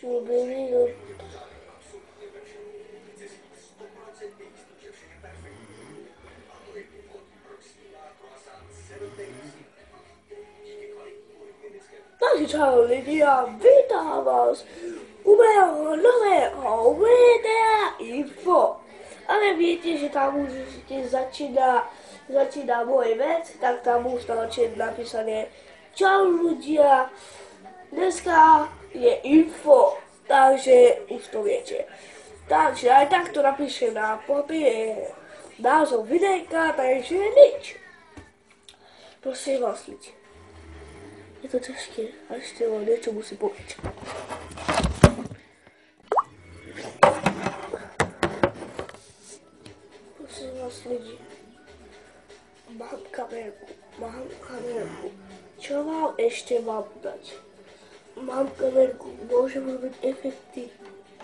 Takže čau lidi a vítám vás u mého nového videa info. Ale viete, že tam už začína môj vec, tak tam už je napísané čau ľudia, dneska je info, takže už to viete. Takže aj takto napíšem na papier názov videjka, takže nič. Prosím vás ľudia. Je to ťažké, a ešte len niečo musím povedať. Prosím vás ľudí, mám kamerku. Čo vám ešte mám dať? Mám kamerku, môžem robiť efekty.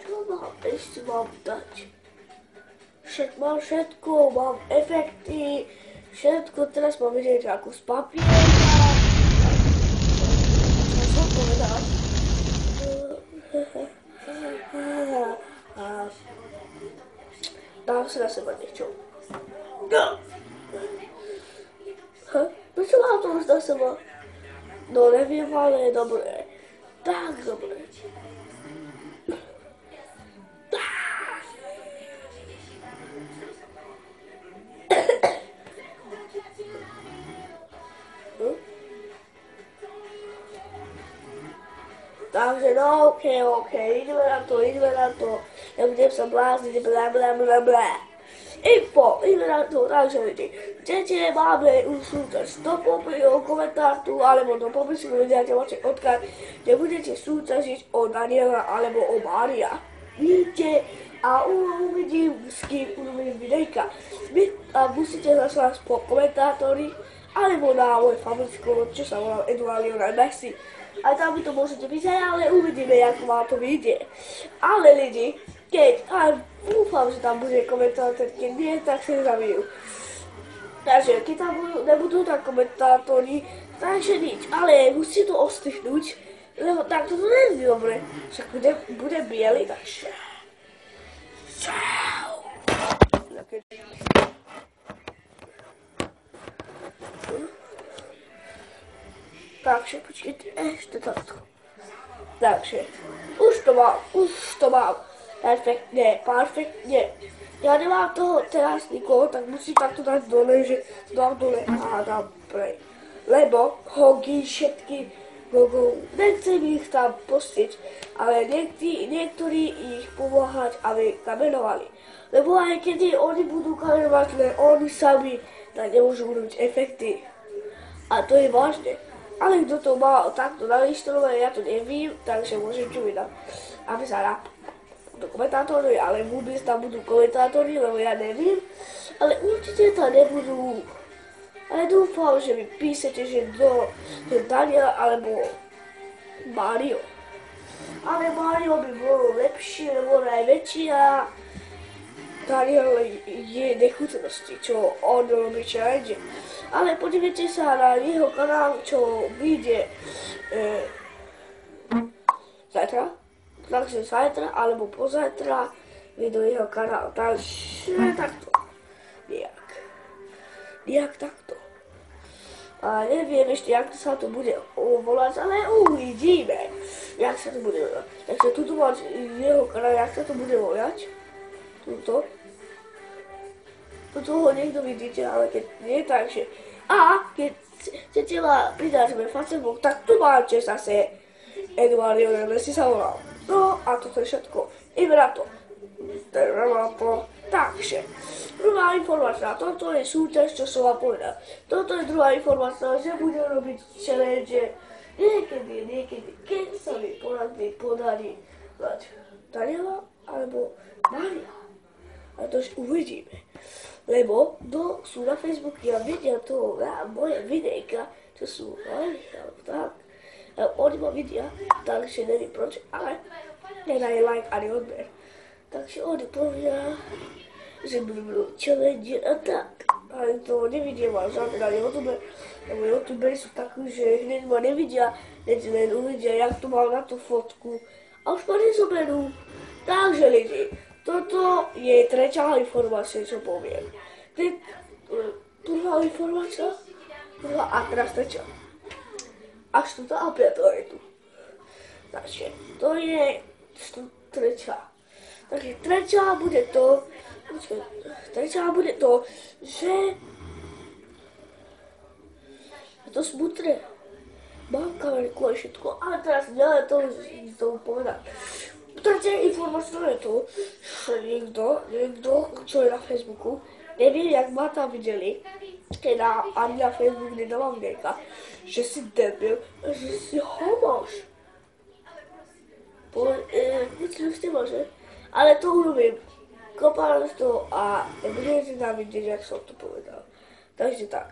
Čo vám ešte mám dať? Mám všetko, mám efekty, všetko, teraz mám vidieť ako z papiera. Dám si na seba niečo. Prečo mám to už na seba? No neviem, ale je dobré. Tak dobré. Takže no okej, ideme na to, nebudem sa blázniť, blablabla. Info, ideme na to, takže lidi, chcete, máme už súťaž do popisu komentáru, alebo do popisu videa, máte odkaz, kde budete súťažiť o Daniela alebo o Mária. Vidíte a uvidím, s kým urobím videjka. A musíte zaslať po komentátori, alebo na môj favorskú, čo sa volá Eduardo Messi. A tam by to môžete písať, ale uvidíme, ako vám to vyjde. Ale lidi, dúfam, že tam bude komentátor, keď nie, tak sa zabijú. Takže keď tam nebudú tak komentátori, takže nič, ale musí to ostrihnúť, lebo takto to nie je dobre. Však bude bielý, takže... Čau. Takže počkejte, ešte takto. Takže, už to mám. Perfektne. Ja nemám toho teraz nikoho, tak musím takto dať dole, že dám dole a dám play. Lebo hogy všetky logov, nechcem ich tam postiť, ale niektorí ich pomáhať, aby kamenovali. Lebo aj keď oni budú kamenovať, len oni sami, tak nemôžu urobiť efekty. A to je vážne. Ale kto to má takto nainštalované, ja to nevím, takže môžem čo vydať. Aby sa do komentátory, ale vôbec tam budú komentátory, lebo ja neviem. Ale určite tam nebudú. Ale dúfam, že mi píšete, že Daniel alebo Mario. Ale Mario by bolo lepšie, lebo najväčší a Daniel je nechutnosti, čo on robí challenge. Ale podívejte sa na jeho kanál, čo vyjde zajtra. Takže zajtra alebo pozajtra vyjde jeho kanál. Takže takto. Nejak takto. A neviem ešte, jak sa to bude volať, ale uvidíme, jak sa to bude volať. Takže tuto máte jeho kanál, jak sa to bude volať. Tuto. Toto ho niekto vidíte, ale keď nie, takže... A keď chcete ma pridať na Facebook, tak tu máte zase Eduardo Messi sa volal. No a toto je všetko. Ideme na to. Takže, druhá informácia, toto je súťaž, čo som vám povedal. Toto je druhá informácia, že budem robiť challenge niekedy, keď sa mi podarí dať Daniela alebo Mária. A to už uvidíme. Lebo sú na Facebooku a vidia to na moje videjka, čo sú tak. A oni ma vidia, takže neviem proč, ale nedajú like ani odber. Takže oni povedia, že budú challenge a tak. Ale to nevidia ma žiadne na YouTube, lebo youtuberi sú takí, že hneď ma nevidia, hneď len uvidia, jak to mám na tú fotku a už ma nezoberú. Takže lidi, toto je tretia informácia, čo poviem. Prvá informácia, druhá a teraz tretia. A štvrtá a piatá je tu. Takže to je tretia. Takže tretia bude to, že je to smutné. Mamka veľkú a všetko, ale teraz ďalej to povedať. Tretia informácia je to, že niekto, čo je na Facebooku, nevie, jak ma tam videli, teda ani na Facebook nedávam videjka, že si debil, že si homož. Myslím s tým, že? Ale to urobím. Kopám z toho a budete tam vidieť, jak som to povedal. Takže tak.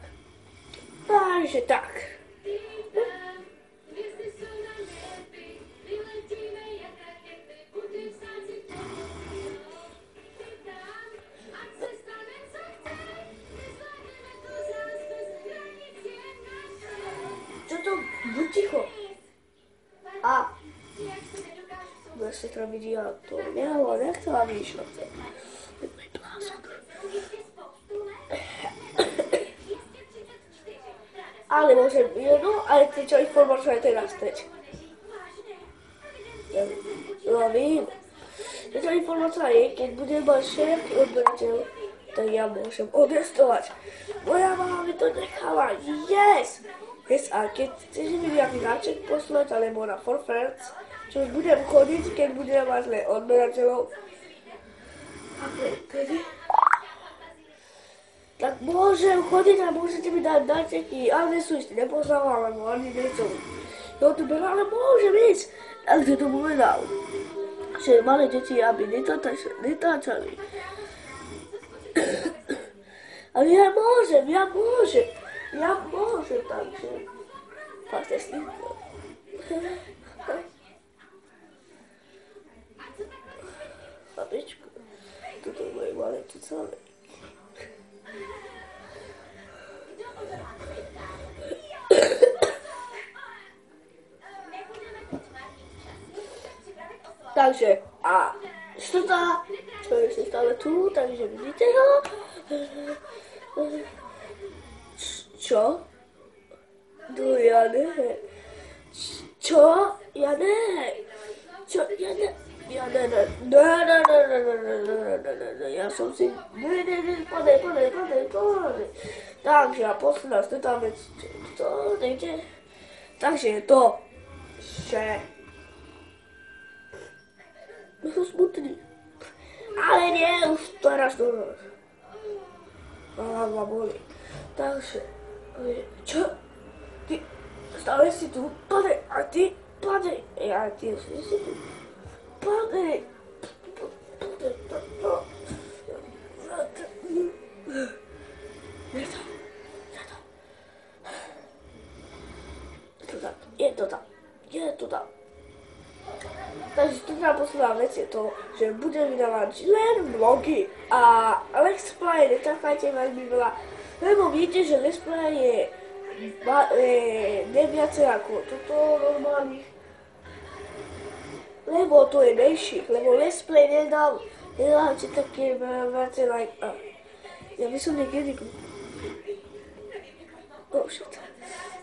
Čo to? Buď ticho. A vlastne to vidí, ale to nechcela vidíš na to. Je môj blázon. Ale môžem jednu, ale ty čo informácia je teraz teď. Ja vím. Tá informácia je, keď budem mať všetky odberateľ, tak ja môžem odestovať. Moja mama mi to nechala. Yes! A keď chceš mi nejaký náček poslať, alebo na For Friends, čo už budem chodiť, keď budem mať len odberateľov, tak môžem chodiť a môžete mi dať náčeky, ale sú ešte nepoznávam, alebo ani nechcem youtuber, ale môžem ísť. Takže to povedal, že malé deti, aby netáčali. Ale ja môžem, takže máte s tým. Babičku, toto je moje malé cucáne. Takže a štvrtá, čo je si stále tu, takže vidíte ho. Čo? No ja ne. Čo? Ja ne. Ja som si... Podej. Takže a posledná štvrtá vec, to nejde. Takže je to, že... Sú smutný. Ale nie, už teraz to hlava boli. Takže, čo? Ty stále si tu, padej, a ty, padej. Ja, ty si tu, padej. Je to tam. Takže druhá posledná vec je to, že budem vydávať len vlogy a let's play netrafajte veľmi veľa, lebo viete, že let's play je neviacej ako toto normálnych, lebo to je menších, lebo let's play nedáte také viacej like ja by som niekedy oh shit.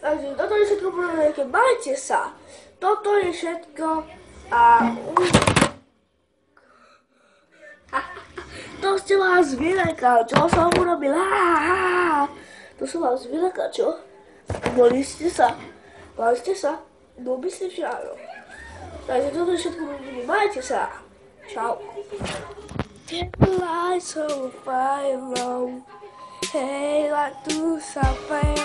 Takže toto je všetko povedané, majte sa, toto je všetko. A to ste vás vylekal, čo som urobil? To som vás vylekal, čo? Mali ste sa? No myslím, že áno. Takže toto je všetko, majte sa. Čau. Get the lights so far low. Hey, like do something.